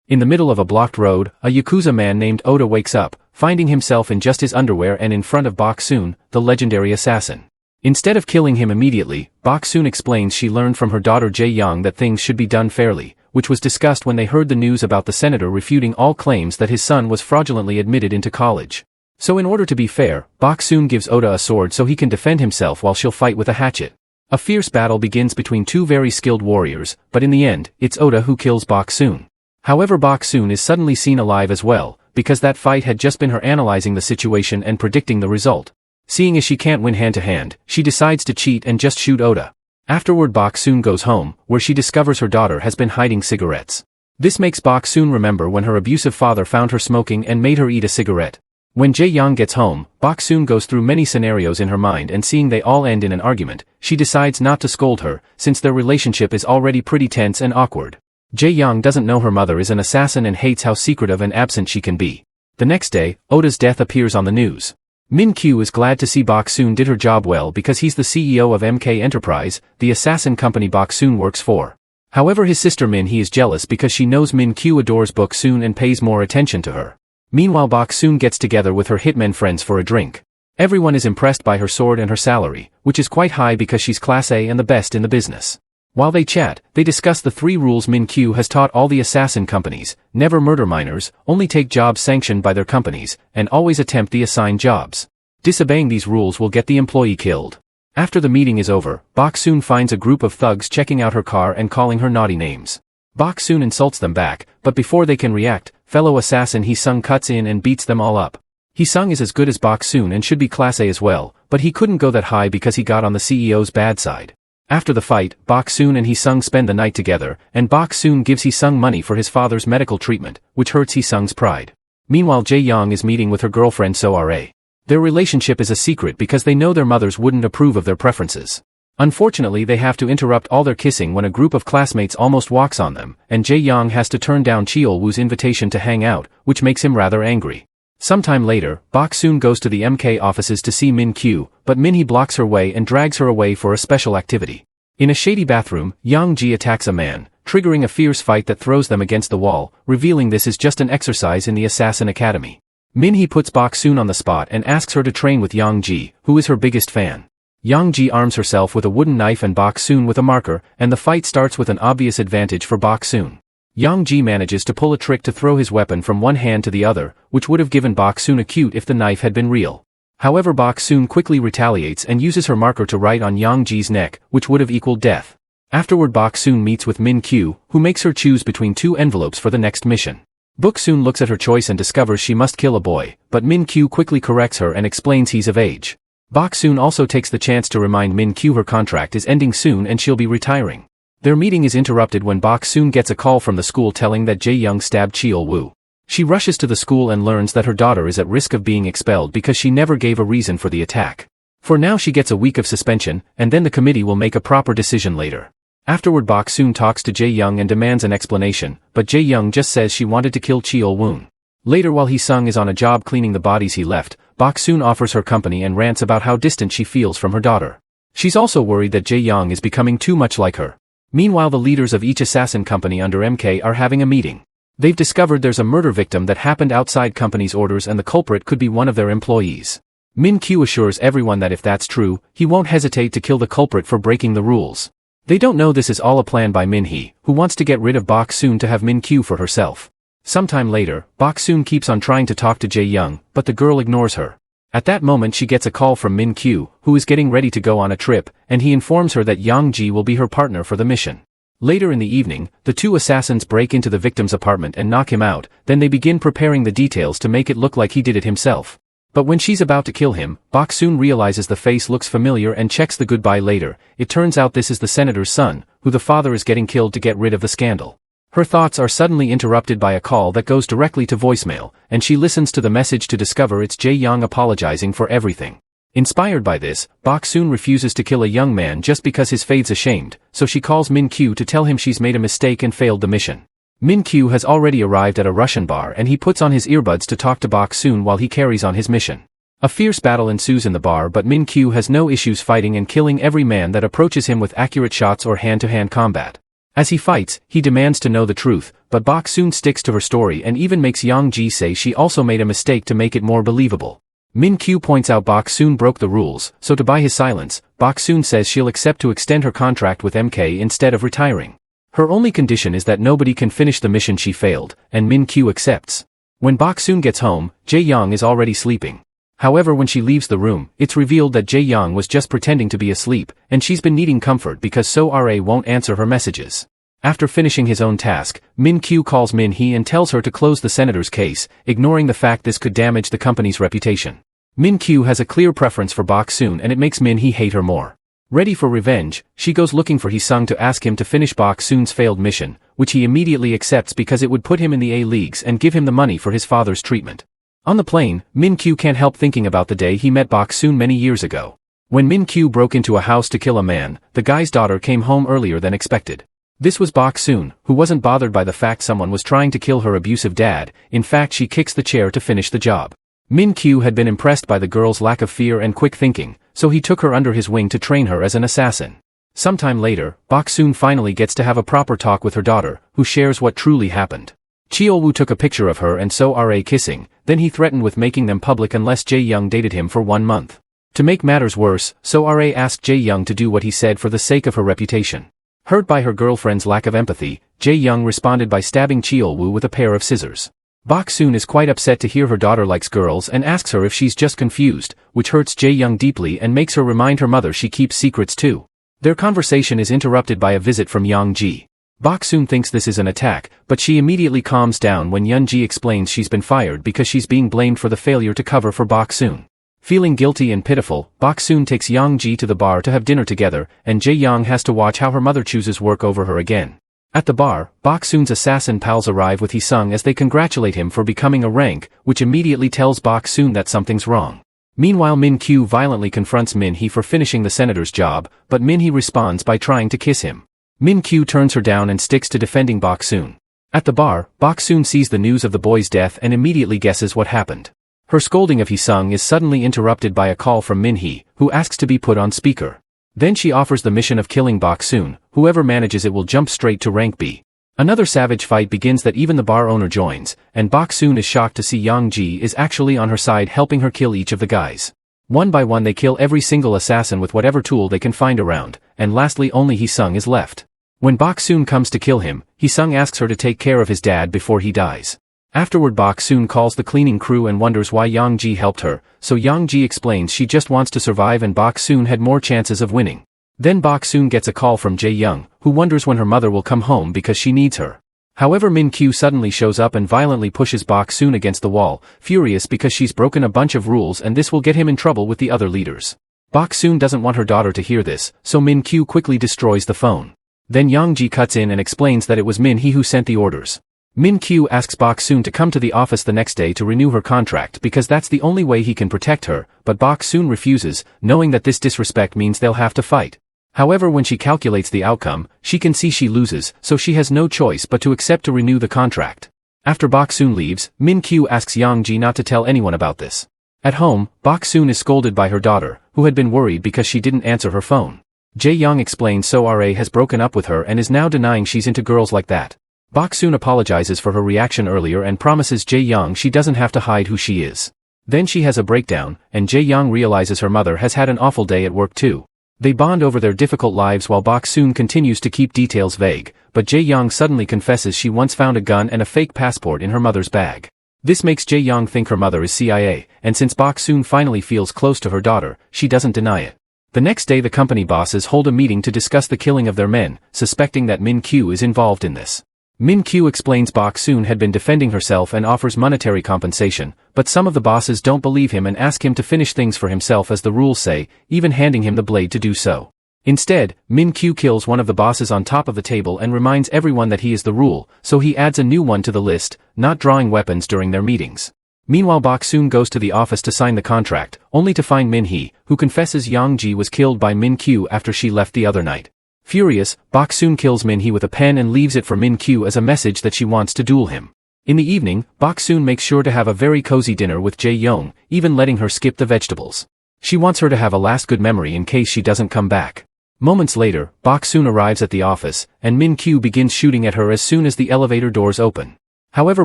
In the middle of a blocked road, a Yakuza man named Oda wakes up, finding himself in just his underwear and in front of Bok-soon, the legendary assassin. Instead of killing him immediately, Bok-soon explains she learned from her daughter Jae-yeong that things should be done fairly, which was discussed when they heard the news about the senator refuting all claims that his son was fraudulently admitted into college. So in order to be fair, Bok-soon gives Oda a sword so he can defend himself while she'll fight with a hatchet. A fierce battle begins between two very skilled warriors, but in the end, it's Oda who kills Bok-soon. However, Bok-soon is suddenly seen alive as well, because that fight had just been her analyzing the situation and predicting the result. Seeing as she can't win hand-to-hand, she decides to cheat and just shoot Oda. Afterward, Bok-soon goes home, where she discovers her daughter has been hiding cigarettes. This makes Bok-soon remember when her abusive father found her smoking and made her eat a cigarette. When Jae-yeong gets home, Bok-soon goes through many scenarios in her mind, and seeing they all end in an argument, she decides not to scold her, since their relationship is already pretty tense and awkward. Jae-yeong doesn't know her mother is an assassin and hates how secretive and absent she can be. The next day, Oda's death appears on the news. Min-kyu is glad to see Bok-soon did her job well because he's the CEO of MK Enterprise, the assassin company Bok-soon works for. However, his sister Min-hee is jealous because she knows Min-kyu adores Bok-soon and pays more attention to her. Meanwhile, Bok-soon gets together with her hitmen friends for a drink. Everyone is impressed by her sword and her salary, which is quite high because she's class A and the best in the business. While they chat, they discuss the 3 rules Min-kyu has taught all the assassin companies: never murder minors, only take jobs sanctioned by their companies, and always attempt the assigned jobs. Disobeying these rules will get the employee killed. After the meeting is over, Bok-soon finds a group of thugs checking out her car and calling her naughty names. Bok-soon insults them back, but before they can react, fellow assassin Hee-sung cuts in and beats them all up. Hee-sung is as good as Bok-soon and should be class A as well, but he couldn't go that high because he got on the CEO's bad side. After the fight, Bok-soon and Hee-sung spend the night together, and Bok-soon gives Hee-sung money for his father's medical treatment, which hurts Hee-sung's pride. Meanwhile, Jae-yeong is meeting with her girlfriend So-ra. Their relationship is a secret because they know their mothers wouldn't approve of their preferences. Unfortunately, they have to interrupt all their kissing when a group of classmates almost walks on them, and Jae-yeong has to turn down Cheol-woo's invitation to hang out, which makes him rather angry. Sometime later, Bok-soon goes to the MK offices to see Min-kyu, but Min-hee blocks her way and drags her away for a special activity. In a shady bathroom, Yeong-ji attacks a man, triggering a fierce fight that throws them against the wall, revealing this is just an exercise in the Assassin Academy. Min-hee puts Bok-soon on the spot and asks her to train with Yeong-ji, who is her biggest fan. Yeong-ji arms herself with a wooden knife and Bok-soon with a marker, and the fight starts with an obvious advantage for Bok-soon. Yeong-ji manages to pull a trick to throw his weapon from one hand to the other, which would have given Bok-soon a cute if the knife had been real. However, Bok-soon quickly retaliates and uses her marker to write on Yeong-ji's neck, which would have equaled death. Afterward, Bok-soon meets with Min-kyu, who makes her choose between 2 envelopes for the next mission. Bok-soon looks at her choice and discovers she must kill a boy, but Min-kyu quickly corrects her and explains he's of age. Bok-soon also takes the chance to remind Min-kyu her contract is ending soon and she'll be retiring. Their meeting is interrupted when Bok-soon gets a call from the school telling that Jae-yeong stabbed Cheol-woo. She rushes to the school and learns that her daughter is at risk of being expelled because she never gave a reason for the attack. For now, she gets a week of suspension, and then the committee will make a proper decision later. Afterward, Bok-soon talks to Jae-yeong and demands an explanation, but Jae-yeong just says she wanted to kill Cheol-woo. Later, while Hee-sung is on a job cleaning the bodies he left, Bok-soon offers her company and rants about how distant she feels from her daughter. She's also worried that Jae-yeong is becoming too much like her. Meanwhile, the leaders of each assassin company under MK are having a meeting. They've discovered there's a murder victim that happened outside company's orders and the culprit could be one of their employees. Min-kyu assures everyone that if that's true, he won't hesitate to kill the culprit for breaking the rules. They don't know this is all a plan by Min-hee, who wants to get rid of Bok-soon to have Min-kyu for herself. Sometime later, Bok-soon keeps on trying to talk to Jae-yeong, but the girl ignores her. At that moment, she gets a call from Min-kyu, who is getting ready to go on a trip, and he informs her that Yeong-ji will be her partner for the mission. Later in the evening, the 2 assassins break into the victim's apartment and knock him out, then they begin preparing the details to make it look like he did it himself. But when she's about to kill him, Bok-soon realizes the face looks familiar and checks the goodbye later. It turns out this is the senator's son, who the father is getting killed to get rid of the scandal. Her thoughts are suddenly interrupted by a call that goes directly to voicemail, and she listens to the message to discover it's Jae-yeong apologizing for everything. Inspired by this, Bok-soon refuses to kill a young man just because his fade's ashamed, so she calls Min-kyu to tell him she's made a mistake and failed the mission. Min-kyu has already arrived at a Russian bar and he puts on his earbuds to talk to Bok-soon while he carries on his mission. A fierce battle ensues in the bar, but Min-kyu has no issues fighting and killing every man that approaches him with accurate shots or hand-to-hand combat. As he fights, he demands to know the truth, but Bok-soon sticks to her story and even makes Yeong-ji say she also made a mistake to make it more believable. Min-kyu points out Bok-soon broke the rules, so to buy his silence, Bok-soon says she'll accept to extend her contract with MK instead of retiring. Her only condition is that nobody can finish the mission she failed, and Min-kyu accepts. When Bok-soon gets home, Jae-yeong is already sleeping. However, when she leaves the room, it's revealed that Jae-yeong was just pretending to be asleep, and she's been needing comfort because So-ra won't answer her messages. After finishing his own task, Min-kyu calls Min-hee and tells her to close the senator's case, ignoring the fact this could damage the company's reputation. Min-kyu has a clear preference for Bok-soon and it makes Min-hee hate her more. Ready for revenge, she goes looking for Hee-sung to ask him to finish Bok-soon's failed mission, which he immediately accepts because it would put him in the A-leagues and give him the money for his father's treatment. On the plane, Min-kyu can't help thinking about the day he met Bok-soon many years ago. When Min-kyu broke into a house to kill a man, the guy's daughter came home earlier than expected. This was Bok-soon, who wasn't bothered by the fact someone was trying to kill her abusive dad. In fact, she kicks the chair to finish the job. Min-kyu had been impressed by the girl's lack of fear and quick thinking, so he took her under his wing to train her as an assassin. Sometime later, Bok-soon finally gets to have a proper talk with her daughter, who shares what truly happened. Cheol-woo took a picture of her and So-ra kissing, then he threatened with making them public unless Jae-yeong dated him for 1 month. To make matters worse, So-ra asked Jae-yeong to do what he said for the sake of her reputation. Hurt by her girlfriend's lack of empathy, Jae-yeong responded by stabbing Cheol-woo with a pair of scissors. Bok-soon is quite upset to hear her daughter likes girls and asks her if she's just confused, which hurts Jae-yeong deeply and makes her remind her mother she keeps secrets too. Their conversation is interrupted by a visit from Yeong-ji. Bok-soon thinks this is an attack, but she immediately calms down when Yeong-ji explains she's been fired because she's being blamed for the failure to cover for Bok-soon. Feeling guilty and pitiful, Bok-soon takes Yeong-ji to the bar to have dinner together, and Jae-yeong has to watch how her mother chooses work over her again. At the bar, Bok-soon's assassin pals arrive with Hee-sung as they congratulate him for becoming a rank, which immediately tells Bok-soon that something's wrong. Meanwhile, Min-kyu violently confronts Min-hee for finishing the senator's job, but Min-hee responds by trying to kiss him. Min-kyu turns her down and sticks to defending Bok-soon. At the bar, Bok-soon sees the news of the boy's death and immediately guesses what happened. Her scolding of Hee-sung is suddenly interrupted by a call from Min-hee, who asks to be put on speaker. Then she offers the mission of killing Bok-soon. Whoever manages it will jump straight to rank B. Another savage fight begins that even the bar owner joins, and Bok-soon is shocked to see Yeong-ji is actually on her side helping her kill each of the guys. One by one they kill every single assassin with whatever tool they can find around, and lastly only Hee-sung is left. When Bok-soon comes to kill him, Hee-sung asks her to take care of his dad before he dies. Afterward, Bok-soon calls the cleaning crew and wonders why Yeong-ji helped her, so Yeong-ji explains she just wants to survive and Bok-soon had more chances of winning. Then Bok-soon gets a call from Jae-yeong, who wonders when her mother will come home because she needs her. However, Min-kyu suddenly shows up and violently pushes Bok-soon against the wall, furious because she's broken a bunch of rules and this will get him in trouble with the other leaders. Bok-soon doesn't want her daughter to hear this, so Min-kyu quickly destroys the phone. Then Yeong-ji cuts in and explains that it was Min-hee who sent the orders. Min-kyu asks Bok-soon to come to the office the next day to renew her contract because that's the only way he can protect her, but Bok-soon refuses, knowing that this disrespect means they'll have to fight. However, when she calculates the outcome, she can see she loses, so she has no choice but to accept to renew the contract. After Bok-soon leaves, Min-kyu asks Yeong-ji not to tell anyone about this. At home, Bok-soon is scolded by her daughter, who had been worried because she didn't answer her phone. Jae-yeong explains So-ra has broken up with her and is now denying she's into girls like that. Bok-soon apologizes for her reaction earlier and promises Jae-yeong she doesn't have to hide who she is. Then she has a breakdown, and Jae-yeong realizes her mother has had an awful day at work too. They bond over their difficult lives while Bok-soon continues to keep details vague, but Jae-yeong suddenly confesses she once found a gun and a fake passport in her mother's bag. This makes Jae-yeong think her mother is CIA, and since Bok-soon finally feels close to her daughter, she doesn't deny it. The next day the company bosses hold a meeting to discuss the killing of their men, suspecting that Min-kyu is involved in this. Min-kyu explains Bok-soon had been defending herself and offers monetary compensation, but some of the bosses don't believe him and ask him to finish things for himself as the rules say, even handing him the blade to do so. Instead, Min-kyu kills one of the bosses on top of the table and reminds everyone that he is the rule, so he adds a new one to the list, not drawing weapons during their meetings. Meanwhile, Bok-soon goes to the office to sign the contract, only to find Min-hee, who confesses Yeong-ji was killed by Min-kyu after she left the other night. Furious, Bok-soon kills Min-hee with a pen and leaves it for Min-kyu as a message that she wants to duel him. In the evening, Bok-soon makes sure to have a very cozy dinner with Jae-yeong, even letting her skip the vegetables. She wants her to have a last good memory in case she doesn't come back. Moments later, Bok-soon arrives at the office, and Min-kyu begins shooting at her as soon as the elevator doors open. However,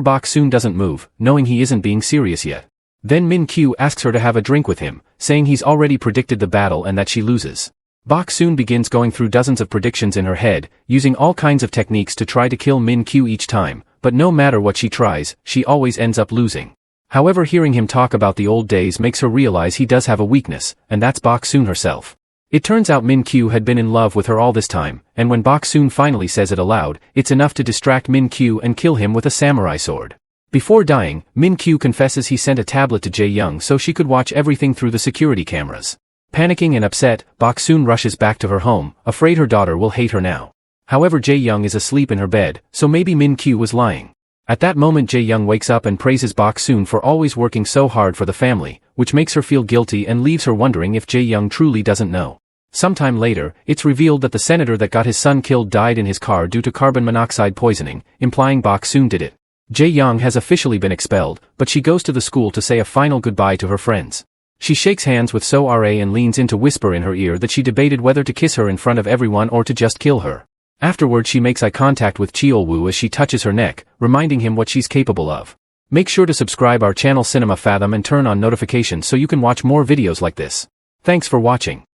Bok-soon doesn't move, knowing he isn't being serious yet. Then Min-kyu asks her to have a drink with him, saying he's already predicted the battle and that she loses. Bok-soon begins going through dozens of predictions in her head, using all kinds of techniques to try to kill Min-kyu each time, but no matter what she tries, she always ends up losing. However, hearing him talk about the old days makes her realize he does have a weakness, and that's Bok-soon herself. It turns out Min-kyu had been in love with her all this time, and when Bok-soon finally says it aloud, it's enough to distract Min-kyu and kill him with a samurai sword. Before dying, Min-kyu confesses he sent a tablet to Jae-yeong so she could watch everything through the security cameras. Panicking and upset, Bok-soon rushes back to her home, afraid her daughter will hate her now. However, Jae-yeong is asleep in her bed, so maybe Min-kyu was lying. At that moment, Jae-yeong wakes up and praises Bok-soon for always working so hard for the family, which makes her feel guilty and leaves her wondering if Jae-yeong truly doesn't know. Sometime later, it's revealed that the senator that got his son killed died in his car due to carbon monoxide poisoning, implying Bok-soon did it. Jae-yeong has officially been expelled, but she goes to the school to say a final goodbye to her friends. She shakes hands with So-ra and leans in to whisper in her ear that she debated whether to kiss her in front of everyone or to just kill her. Afterward, she makes eye contact with Cheol-woo as she touches her neck, reminding him what she's capable of. Make sure to subscribe our channel Cinema Fathom and turn on notifications so you can watch more videos like this. Thanks for watching.